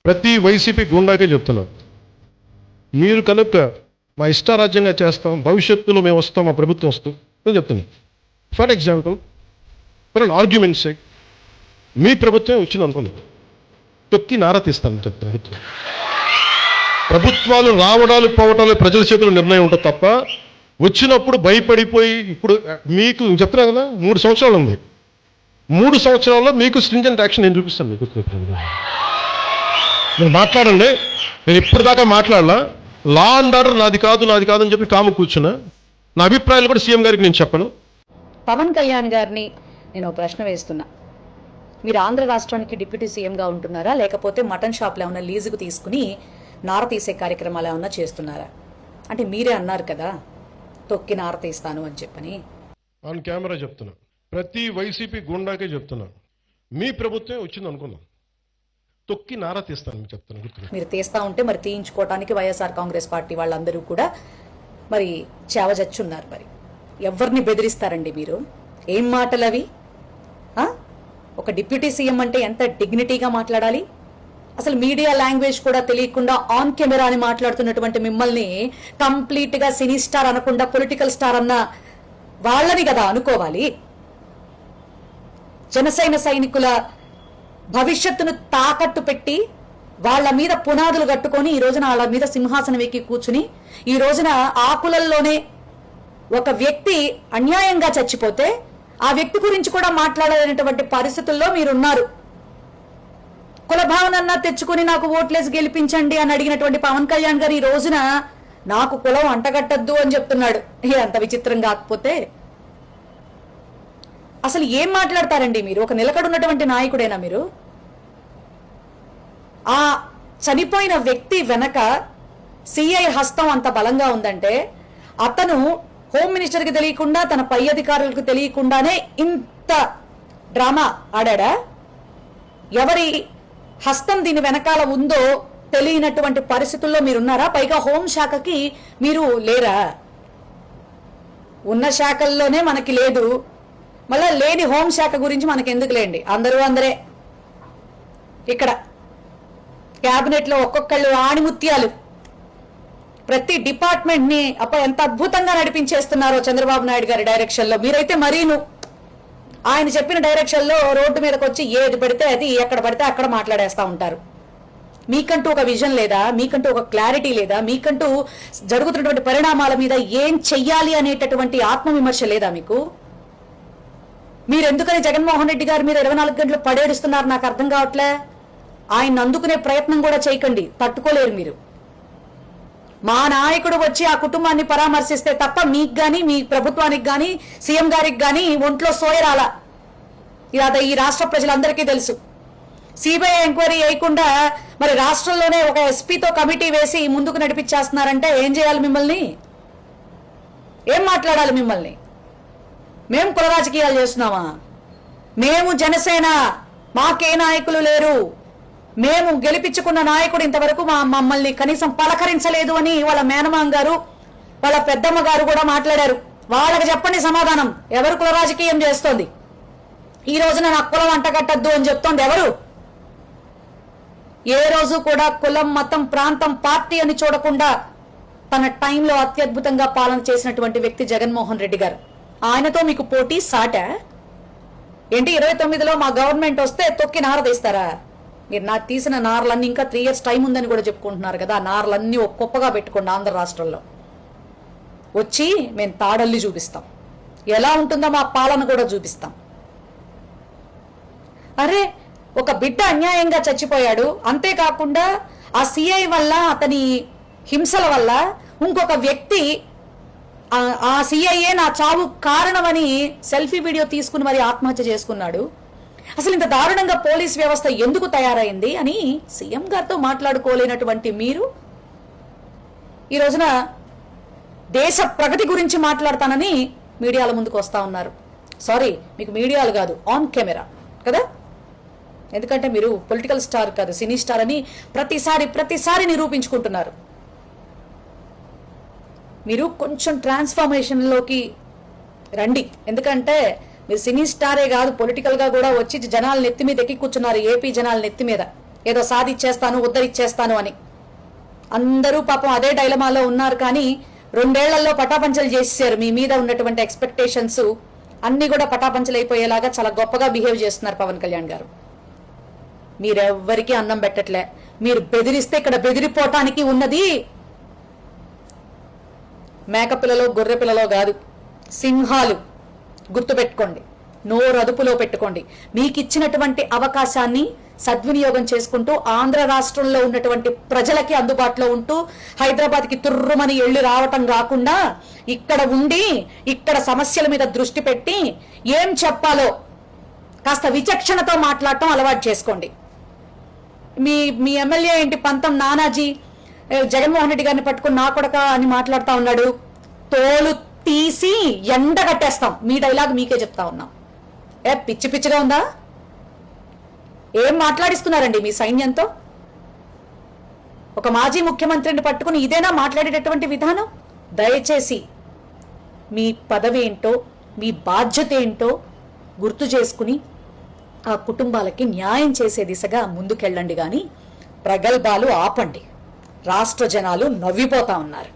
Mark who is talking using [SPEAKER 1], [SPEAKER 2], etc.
[SPEAKER 1] ప్రతి వైసీపీ గుండాకే చెప్తున్నాను, మీరు కనుక మా ఇష్టారాజ్యంగా చేస్తాం, భవిష్యత్తులో మేము వస్తాం, మా ప్రభుత్వం వస్తాం అని చెప్తున్నాను. For example, for an argument sake, మీ ప్రభుత్వం వచ్చింది అనుకోండి, తొక్కి నారా తీస్తాను చెప్తాను. ప్రభుత్వాలు రావడాలు పోవటాలు ప్రజల చేతుల్లో నిర్ణయం ఉంటుంది తప్ప, వచ్చినప్పుడు భయపడిపోయి, ఇప్పుడు మీకు చెప్తున్నా కదా 3 సంవత్సరాలు ఉంది, 3 సంవత్సరాల్లో మీకు స్ట్రింజెంట్ యాక్షన్ నేను చూపిస్తాను. మీకు మీరు మాట్లాడండి, నేను ఇప్పటిదాకా మాట్లాడలా. లా అండ్ ఆర్డర్ నాది కాదు అని చెప్పి కాము కూర్చున్నా. నా అభిప్రాయాలు కూడా సీఎం గారికి నేను చెప్పను.
[SPEAKER 2] పవన్ కళ్యాణ్ గారిని నేను ఒక ప్రశ్న వేస్తున్నా. మీరు ఆంధ్ర రాష్ట్రానికి డిప్యూటీ సీఎంగా ఉంటున్నారా, లేకపోతే మటన్ షాప్లో ఏమన్నా లీజుకు తీసుకుని నార తీసే కార్యక్రమాలు ఏమన్నా చేస్తున్నారా? అంటే మీరే అన్నారు కదా తొక్కి నార తీస్తాను అని చెప్పని.
[SPEAKER 1] ఆన్ కెమెరా చెప్తున్నా, ప్రతి వైసీపీ గుండాకే చెప్తున్నా, మీ ప్రభుత్వం వచ్చింది అనుకున్నాం, తొక్కి నారా తీస్తాను చెప్తాను.
[SPEAKER 2] మీరు తీస్తా ఉంటే మరి తీయించుకోవటానికి వైఎస్ఆర్ కాంగ్రెస్ పార్టీ వాళ్ళందరూ కూడా మరి చావజచ్చున్నారు. మరి ఎవరిని బెదిరిస్తారండి మీరు? ఏం మాటలు అవి? ఒక డిప్యూటీ సీఎం అంటే ఎంత డిగ్నిటీగా మాట్లాడాలి. అసలు మీడియా లాంగ్వేజ్ కూడా తెలియకుండా ఆన్ కెమెరా అని మాట్లాడుతున్నటువంటి మిమ్మల్ని కంప్లీట్ గా సినీ స్టార్ అనకుండా పొలిటికల్ స్టార్ అన్న వాళ్ళని కదా అనుకోవాలి. జనసేన సైనికుల భవిష్యత్తును తాకట్టు పెట్టి వాళ్ళ మీద పునాదులు కట్టుకొని ఈ రోజున వాళ్ళ మీద సింహాసనం ఎక్కి కూర్చుని, ఈ రోజున ఆకులల్లోనే ఒక వ్యక్తి అన్యాయంగా చచ్చిపోతే ఆ వ్యక్తి గురించి కూడా మాట్లాడలేనటువంటి పరిస్థితుల్లో మీరున్నారు. కుల భావనన్నా తెచ్చుకుని నాకు ఓట్లేసి గెలిపించండి అని అడిగినటువంటి పవన్ కళ్యాణ్ గారు ఈ రోజున నాకు కులం అంటగట్టద్దు అని చెప్తున్నాడు. అంత విచిత్రం కాకపోతే అసలు ఏం మాట్లాడతారండి మీరు? ఒక నిలకడున్నటువంటి నాయకుడేనా మీరు? ఆ చనిపోయిన వ్యక్తి వెనక సిఐ హస్తం అంత బలంగా ఉందంటే, అతను హోమ్ మినిస్టర్కి తెలియకుండా, తన పై అధికారులకు తెలియకుండానే ఇంత డ్రామా ఆడా? ఎవరి హస్తం దీని వెనకాల ఉందో తెలియనటువంటి పరిస్థితుల్లో మీరున్నారా? పైగా హోంశాఖకి మీరు లేరా? ఉన్న శాఖల్లోనే మనకి లేదు, మళ్ళా లేని హోంశాఖ గురించి మనకి ఎందుకు లేండి. అందరే ఇక్కడ క్యాబినెట్ లో ఒక్కొక్కళ్ళు ఆణిముత్యాలు. ప్రతి డిపార్ట్మెంట్ ని ఎంత అద్భుతంగా నడిపించేస్తున్నారో చంద్రబాబు నాయుడు గారి డైరెక్షన్ లో. మీరైతే మరీను ఆయన చెప్పిన డైరెక్షన్ లో రోడ్డు మీదకి వచ్చి ఏది పడితే అది, ఎక్కడ పడితే అక్కడ మాట్లాడేస్తా ఉంటారు. మీకంటూ ఒక విజన్ లేదా? మీకంటూ ఒక క్లారిటీ లేదా? మీకంటూ జరుగుతున్నటువంటి పరిణామాల మీద ఏం చెయ్యాలి అనేటటువంటి ఆత్మవిమర్శ లేదా మీకు? మీరెందుకని జగన్మోహన్ రెడ్డి గారి మీద 24 గంటలు పడేడుస్తున్నారు నాకు అర్థం కావట్లే. ఆయన అందుకునే ప్రయత్నం కూడా చేయకండి, తట్టుకోలేరు మీరు. మా నాయకుడు వచ్చి ఆ కుటుంబాన్ని పరామర్శిస్తే తప్ప మీకు గాని, మీ ప్రభుత్వానికి గాని, సీఎం గారికి గాని ఒంట్లో సోయరాల. ఇది ఈ రాష్ట్ర ప్రజలందరికీ తెలుసు. సిబిఐ ఎంక్వైరీ వేయకుండా మరి రాష్ట్రంలోనే ఒక ఎస్పీతో కమిటీ వేసి ముందుకు నడిపించేస్తున్నారంటే ఏం చేయాలి మిమ్మల్ని? ఏం మాట్లాడాలి మిమ్మల్ని? మేము కుల రాజకీయాలు చేస్తున్నామా? మేము జనసేన, మాకే నాయకులు లేరు, మేము గెలిపించుకున్న నాయకుడు ఇంతవరకు మమ్మల్ని కనీసం పలకరించలేదు అని వాళ్ళ మేనమామ గారు, వాళ్ళ పెద్దమ్మ గారు కూడా మాట్లాడారు. వాళ్ళకి చెప్పండి సమాధానం. ఎవరు కుల రాజకీయం చేస్తోంది? ఈ రోజున నాకు కులం అంటగట్టద్దు అని చెప్తోంది ఎవరు? ఏ రోజు కూడా కులం, మతం, ప్రాంతం, పార్టీ అని చూడకుండా తన టైంలో అత్యద్భుతంగా పాలన చేసినటువంటి వ్యక్తి జగన్మోహన్ రెడ్డి గారు. ఆయనతో మీకు పోటీ సాటా ఏంటి? 29లో మా గవర్నమెంట్ వస్తే తొక్కి నార తీస్తారా? మీరు నాకు తీసిన నారలన్నీ ఇంకా 3 years టైం ఉందని కూడా చెప్పుకుంటున్నారు కదా. ఆ నారలన్నీ ఒక్కొక్కగా పెట్టుకోండి. ఆంధ్ర రాష్ట్రంలో వచ్చి మేము తాడల్లి చూపిస్తాం, ఎలా ఉంటుందో మా పాలన కూడా చూపిస్తాం. అరే, ఒక బిడ్డ అన్యాయంగా చచ్చిపోయాడు, అంతేకాకుండా ఆ సిఐ వల్ల, అతని హింసల వల్ల ఇంకొక వ్యక్తి ఆ సిఐఏ నా చావు కారణమని సెల్ఫీ వీడియో తీసుకుని మరి ఆత్మహత్య చేసుకున్నాడు. అసలు ఇంత దారుణంగా పోలీస్ వ్యవస్థ ఎందుకు తయారైంది అని సీఎం గారితో మాట్లాడుకోలేనటువంటి మీరు ఈ రోజున దేశ ప్రగతి గురించి మాట్లాడతానని మీడియాల ముందుకు వస్తా ఉన్నారు. సారీ, మీకు మీడియాలు కాదు, ఆన్ కెమెరా కదా. ఎందుకంటే మీరు పొలిటికల్ స్టార్ కాదు, సినీ స్టార్ అని ప్రతిసారి నిరూపించుకుంటున్నారు. మీరు కొంచెం ట్రాన్స్ఫర్మేషన్లోకి రండి. ఎందుకంటే మీరు సినీ స్టారే కాదు, పొలిటికల్ గా కూడా వచ్చి జనాల నెత్తి మీద ఎక్కి కూర్చున్నారు, ఏపీ జనాల నెత్తి మీద. ఏదో సాధిచ్చేస్తాను ఉద్ధరిచ్చేస్తాను అని. అందరూ పాపం అదే డైలమాలో ఉన్నారు. కానీ 2 ఏళ్లలో పటాపంచలు చేసేసారు. మీ మీద ఉన్నటువంటి ఎక్స్పెక్టేషన్స్ అన్ని కూడా పటాపంచలు అయిపోయేలాగా చాలా గొప్పగా బిహేవ్ చేస్తున్నారు పవన్ కళ్యాణ్ గారు. మీరెవ్వరికీ అన్నం పెట్టట్లే. మీరు బెదిరిస్తే ఇక్కడ బెదిరిపోవటానికి ఉన్నది మేకపిల్లలో గొర్రె పిల్లలో కాదు, సింహాలు. గుర్తుపెట్టుకోండి, నోరు అదుపులో పెట్టుకోండి. మీకు ఇచ్చినటువంటి అవకాశాన్ని సద్వినియోగం చేసుకుంటూ ఆంధ్ర రాష్ట్రంలో ఉన్నటువంటి ప్రజలకి అందుబాటులో ఉంటూ హైదరాబాద్కి తుర్రుమని ఎళ్ళి రావటం కాకుండా ఇక్కడ ఉండి ఇక్కడ సమస్యల మీద దృష్టి పెట్టి ఏం చెప్పాలో కాస్త విచక్షణతో మాట్లాడటం అలవాటు చేసుకోండి. మీ ఎమ్మెల్యే ఏంటి పంతం నానాజీ జగన్మోహన్ రెడ్డి గారిని పట్టుకుని నా కొడక అని మాట్లాడుతూ ఉన్నాడు. తోలు తీసి ఎండగట్టేస్తాం. మీ డైలాగ్ మీకే చెప్తా ఉన్నాం. పిచ్చి పిచ్చిగా ఉందా? ఏం మాట్లాడిస్తున్నారండి మీ సైన్యంతో? ఒక మాజీ ముఖ్యమంత్రిని పట్టుకుని ఇదేనా మాట్లాడేటటువంటి విధానం? దయచేసి మీ పదవి ఏంటో మీ బాధ్యత ఏంటో గుర్తు చేసుకుని ఆ కుటుంబాలకి న్యాయం చేసే దిశగా ముందుకెళ్ళండి. కానీ ప్రగల్భాలు ఆపండి. రాష్ట్ర జనాలు నవ్విపోతా ఉన్నారు.